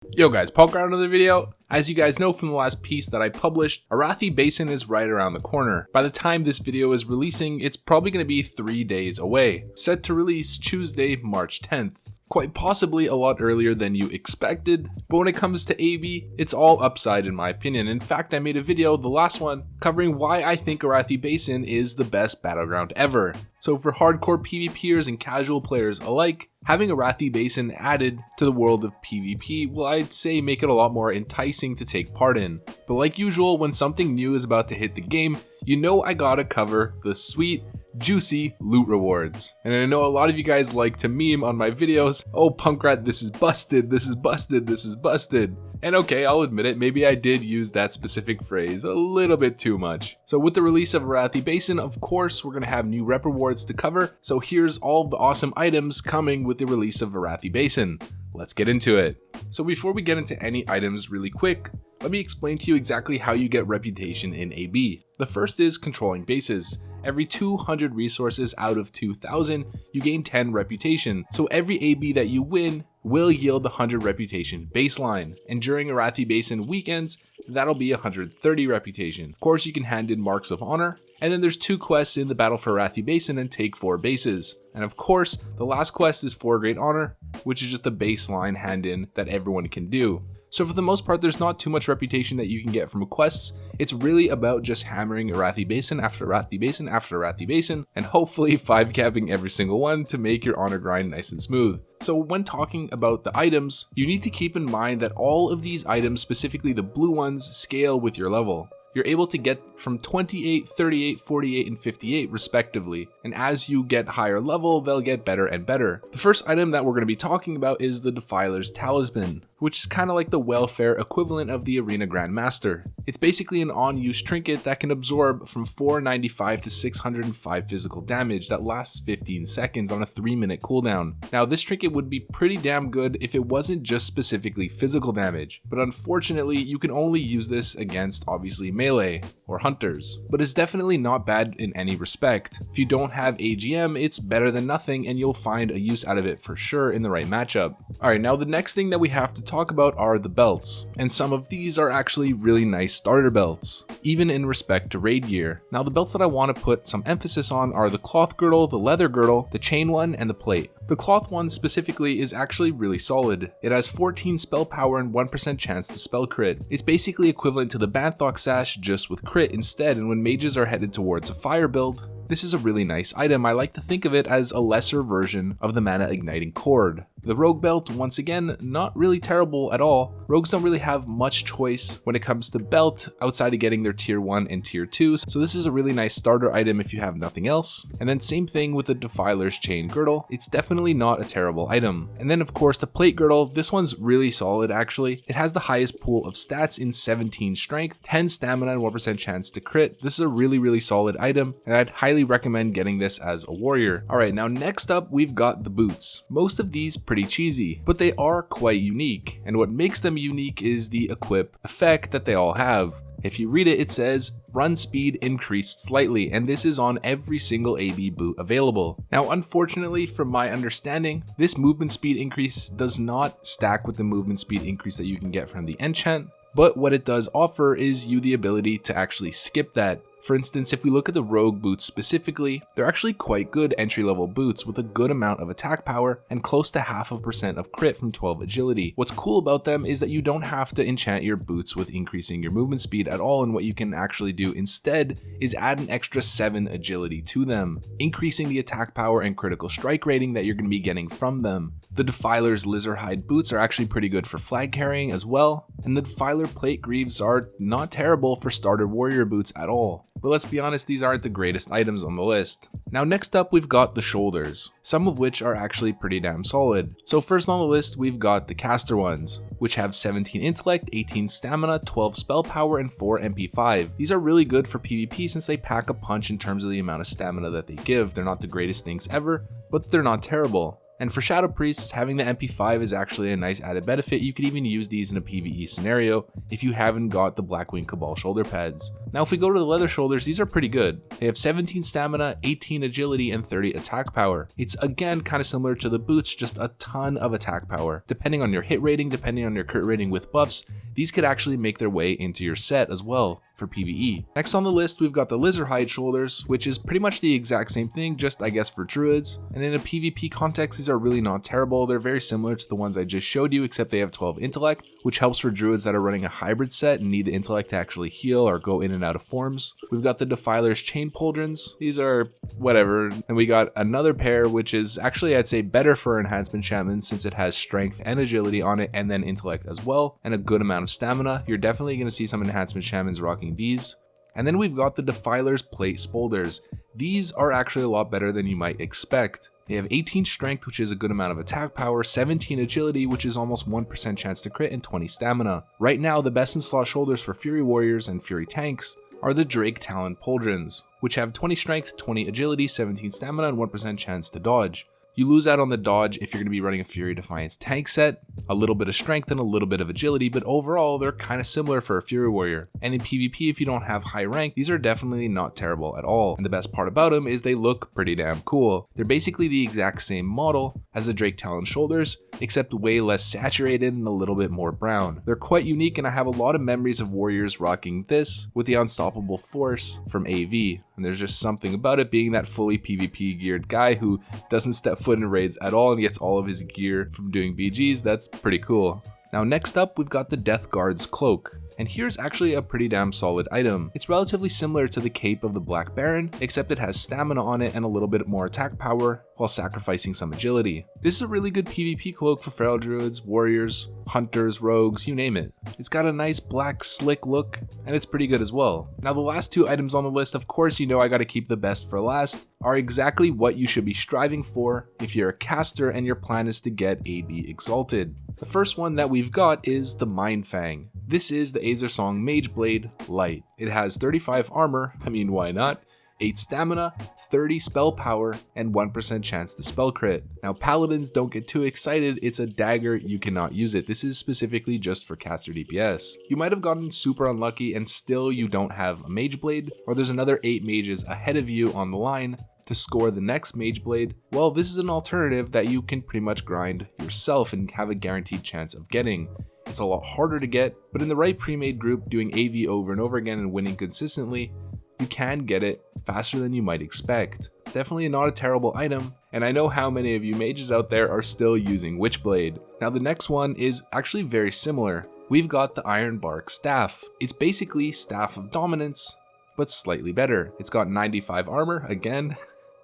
Yo guys, Punkrat another video. As you guys know from the last piece that I published, Arathi Basin is right around the corner. By the time this video is releasing, it's probably going to be 3 days away. Set to release Tuesday, March 10th. Quite possibly a lot earlier than you expected, but when it comes to AB, it's all upside in my opinion. In fact, I made a video, the last one, covering why I think Arathi Basin is the best battleground ever. So for hardcore PvPers and casual players alike, having Arathi Basin added to the world of PvP will, I'd say, make it a lot more enticing to take part in. But like usual, when something new is about to hit the game, you know I gotta cover the sweet, juicy loot rewards. And I know a lot of you guys like to meme on my videos, oh Punkrat, this is busted, this is busted, this is busted. And okay, I'll admit it, maybe I did use that specific phrase a little bit too much. So with the release of Arathi Basin, of course, we're gonna have new rep rewards to cover. So here's all the awesome items coming with the release of Arathi Basin. Let's get into it. So before we get into any items really quick, let me explain to you exactly how you get reputation in AB. The first is controlling bases. Every 200 resources out of 2,000, you gain 10 reputation. So every AB that you win will yield 100 reputation baseline. And during Arathi Basin weekends, that'll be 130 reputation. Of course, you can hand in marks of honor. And then there's 2 quests in the battle for Arathi Basin and take 4 bases. And of course, the last quest is 4 Great Honor, which is just a baseline hand in that everyone can do. So for the most part, there's not too much reputation that you can get from quests. It's really about just hammering Arathi Basin after Arathi Basin after Arathi Basin, and hopefully 5-capping every single one to make your honor grind nice and smooth. So when talking about the items, you need to keep in mind that all of these items, specifically the blue ones, scale with your level. You're able to get from 28, 38, 48, and 58 respectively, and as you get higher level, they'll get better and better. The first item that we're going to be talking about is the Defias Talisman, which is kind of like the welfare equivalent of the Arena Grandmaster. It's basically an on-use trinket that can absorb from 495 to 605 physical damage that lasts 15 seconds on a 3-minute cooldown. Now this trinket would be pretty damn good if it wasn't just specifically physical damage, but unfortunately you can only use this against obviously melee or hunters, but it's definitely not bad in any respect. If you don't have AGM, it's better than nothing and you'll find a use out of it for sure in the right matchup. Alright, now the next thing that we have to talk about are the belts, and some of these are actually really nice starter belts, even in respect to raid gear. Now the belts that I want to put some emphasis on are the cloth girdle, the leather girdle, the chain one, and the plate. The cloth one specifically is actually really solid. It has 14 spell power and 1% chance to spell crit. It's basically equivalent to the Banthok sash just with crit instead, and when mages are headed towards a fire build, this is a really nice item. I like to think of it as a lesser version of the mana igniting cord. The rogue belt, once again, not really terrible at all. Rogues don't really have much choice when it comes to belt outside of getting their tier 1 and tier 2s, so this is a really nice starter item if you have nothing else. And then same thing with the Defias chain girdle. It's definitely not a terrible item. And then of course the plate girdle, this one's really solid actually. It has the highest pool of stats in 17 strength, 10 stamina, and 1% chance to crit. This is a really solid item, and I'd highly recommend getting this as a warrior. Alright, now next up we've got the boots. Most of these pretty cheesy, but they are quite unique, and what makes them unique is the equip effect that they all have. If you read it, it says run speed increased slightly, and this is on every single AB boot available. Now unfortunately, from my understanding, this movement speed increase does not stack with the movement speed increase that you can get from the enchant, but what it does offer is you the ability to actually skip that. For instance, if we look at the rogue boots specifically, they're actually quite good entry-level boots with a good amount of attack power and close to 0.5% of crit from 12 agility. What's cool about them is that you don't have to enchant your boots with increasing your movement speed at all, and what you can actually do instead is add an extra 7 agility to them, increasing the attack power and critical strike rating that you're going to be getting from them. The Defias lizardhide boots are actually pretty good for flag carrying as well, and the Defias plate greaves are not terrible for starter warrior boots at all. But let's be honest, these aren't the greatest items on the list. Now next up we've got the shoulders, some of which are actually pretty damn solid. So first on the list we've got the caster ones, which have 17 intellect, 18 stamina, 12 spell power, and 4 MP5. These are really good for PvP since they pack a punch in terms of the amount of stamina that they give. They're not the greatest things ever, but they're not terrible. And for Shadow Priests, having the MP5 is actually a nice added benefit. You could even use these in a PvE scenario if you haven't got the Blackwing Cabal shoulder pads. Now if we go to the leather shoulders, these are pretty good. They have 17 stamina, 18 agility, and 30 attack power. It's again kind of similar to the boots, just a ton of attack power. Depending on your hit rating, depending on your crit rating with buffs, these could actually make their way into your set as well for PvE. Next on the list, we've got the lizard hide shoulders, which is pretty much the exact same thing, just I guess for druids. And in a PvP context, these are really not terrible. They're very similar to the ones I just showed you, except they have 12 intellect, which helps for druids that are running a hybrid set and need the intellect to actually heal or go in and out of forms. We've got the Defiler's chain pauldrons. These are whatever. And we got another pair, which is actually I'd say better for enhancement shaman since it has strength and agility on it, and then intellect as well, and a good amount of stamina. You're definitely going to see some enhancement shamans rocking these. And then we've got the Defiler's plate spolders. These are actually a lot better than you might expect. They have 18 strength, which is a good amount of attack power, 17 agility, which is almost 1% chance to crit, and 20 stamina. Right now, the best in slot shoulders for Fury Warriors and Fury Tanks are the Drake Talon pauldrons, which have 20 strength, 20 agility, 17 stamina, and 1% chance to dodge. You lose out on the dodge if you're going to be running a Fury Defiance tank set, a little bit of strength and a little bit of agility, but overall they're kind of similar for a Fury Warrior. And in PvP, if you don't have high rank, these are definitely not terrible at all. And the best part about them is they look pretty damn cool. They're basically the exact same model as the Drake Talon shoulders, except way less saturated and a little bit more brown. They're quite unique, and I have a lot of memories of warriors rocking this with the Unstoppable Force from AV. And there's just something about it being that fully PvP geared guy who doesn't step foot in raids at all and gets all of his gear from doing BGs. That's pretty cool. Now next up, we've got the Death Guard's cloak. And here's actually a pretty damn solid item. It's relatively similar to the cape of the Black Baron, except it has stamina on it and a little bit more attack power while sacrificing some agility. This is a really good PvP cloak for feral druids, warriors, hunters, rogues, you name it. It's got a nice black slick look, and it's pretty good as well. Now the last two items on the list, of course you know I gotta keep the best for last, are exactly what you should be striving for if you're a caster and your plan is to get AB Exalted. The first one that we've got is the Mind Fang. This is the Aether Song Mage Blade Light. It has 35 armor, I mean why not, 8 stamina, 30 spell power, and 1% chance to spell crit. Now paladins, don't get too excited, it's a dagger, you cannot use it. This is specifically just for caster DPS. You might have gotten super unlucky and still you don't have a Mage Blade, or there's another 8 mages ahead of you on the line to score the next Mage Blade. Well, this is an alternative that you can pretty much grind yourself and have a guaranteed chance of getting. It's a lot harder to get, but in the right pre-made group doing AV over and over again and winning consistently, you can get it faster than you might expect. It's definitely not a terrible item, and I know how many of you mages out there are still using Witchblade. Now the next one is actually very similar. We've got the Ironbark Staff. It's basically Staff of Dominance, but slightly better. It's got 95 armor, again.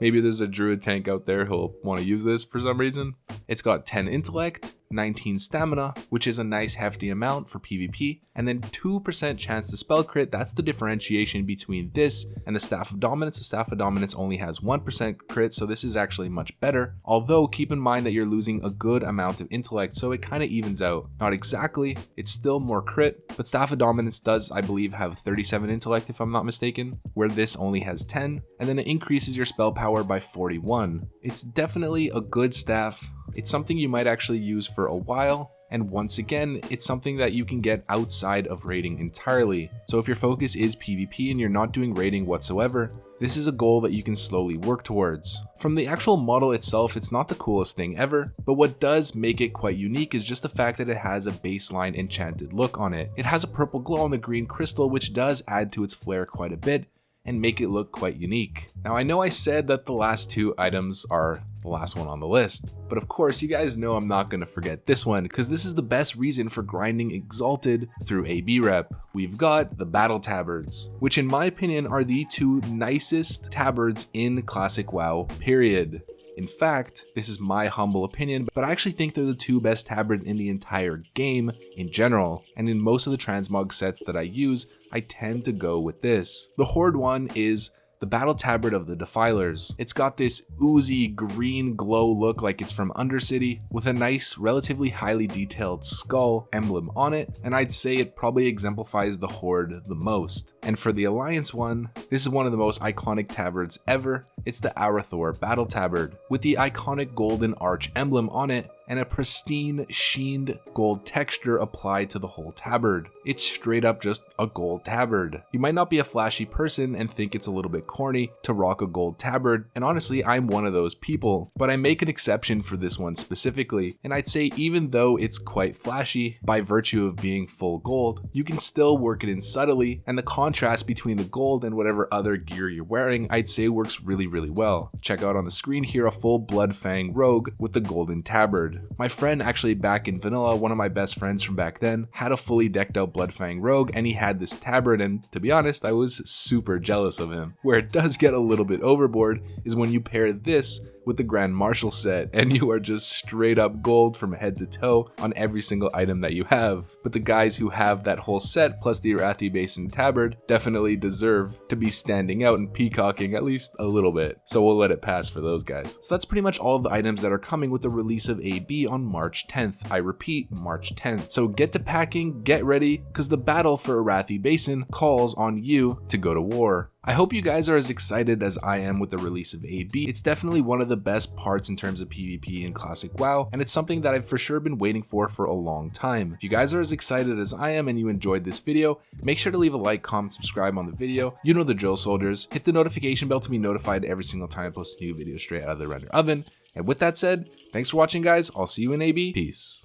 Maybe there's a druid tank out there who'll want to use this for some reason. It's got 10 intellect, 19 stamina, which is a nice hefty amount for PvP, and then 2% chance to spell crit. That's the differentiation between this and the Staff of Dominance. The Staff of Dominance only has 1% crit, so this is actually much better. Although keep in mind that you're losing a good amount of intellect, so it kind of evens out. Not exactly, it's still more crit, but Staff of Dominance does, I believe, have 37 intellect if I'm not mistaken, where this only has 10, and then it increases your spell power by 41. It's definitely a good staff. It's something you might actually use for a while, and once again, it's something that you can get outside of raiding entirely. So if your focus is PvP and you're not doing raiding whatsoever, this is a goal that you can slowly work towards. From the actual model itself, it's not the coolest thing ever, but what does make it quite unique is just the fact that it has a baseline enchanted look on it. It has a purple glow on the green crystal, which does add to its flair quite a bit and make it look quite unique. Now I know I said that the last two items are the last one on the list, but of course you guys know I'm not going to forget this one, because this is the best reason for grinding Exalted through AB rep. We've got the Battle Tabards, which in my opinion are the two nicest tabards in Classic WoW, period. In fact, this is my humble opinion, but I actually think they're the two best tabards in the entire game in general, and in most of the transmog sets that I use, I tend to go with this. The Horde one is the Battle Tabard of the Defilers. It's got this oozy green glow look like it's from Undercity, with a nice, relatively highly detailed skull emblem on it, and I'd say it probably exemplifies the Horde the most. And for the Alliance one, this is one of the most iconic tabards ever. It's the Arathi Battle Tabard, with the iconic golden arch emblem on it, and a pristine sheened gold texture applied to the whole tabard. It's straight up just a gold tabard. You might not be a flashy person and think it's a little bit corny to rock a gold tabard, and honestly I'm one of those people, but I make an exception for this one specifically, and I'd say even though it's quite flashy by virtue of being full gold, you can still work it in subtly, and the contrast between the gold and whatever other gear you're wearing I'd say works really well. Check out on the screen here a full Bloodfang rogue with the golden tabard. My friend actually back in vanilla, one of my best friends from back then, had a fully decked out Bloodfang rogue and he had this tabard, and to be honest I was super jealous of him. Where it does get a little bit overboard is when you pair this with the Grand Marshal set and you are just straight up gold from head to toe on every single item that you have. But the guys who have that whole set plus the Arathi Basin tabard definitely deserve to be standing out and peacocking at least a little bit, so we'll let it pass for those guys. So that's pretty much all of the items that are coming with the release of AB on March 10th. I repeat, March 10th. So get to packing, get ready, because the battle for Arathi Basin calls on you to go to war. I hope you guys are as excited as I am with the release of AB. It's definitely one of the best parts in terms of PvP in Classic WoW, and it's something that I've for sure been waiting for a long time. If you guys are as excited as I am and you enjoyed this video, make sure to leave a like, comment, subscribe on the video. You know the drill, soldiers. Hit the notification bell to be notified every single time I post a new video straight out of the render oven. And with that said, thanks for watching guys. I'll see you in AB. Peace.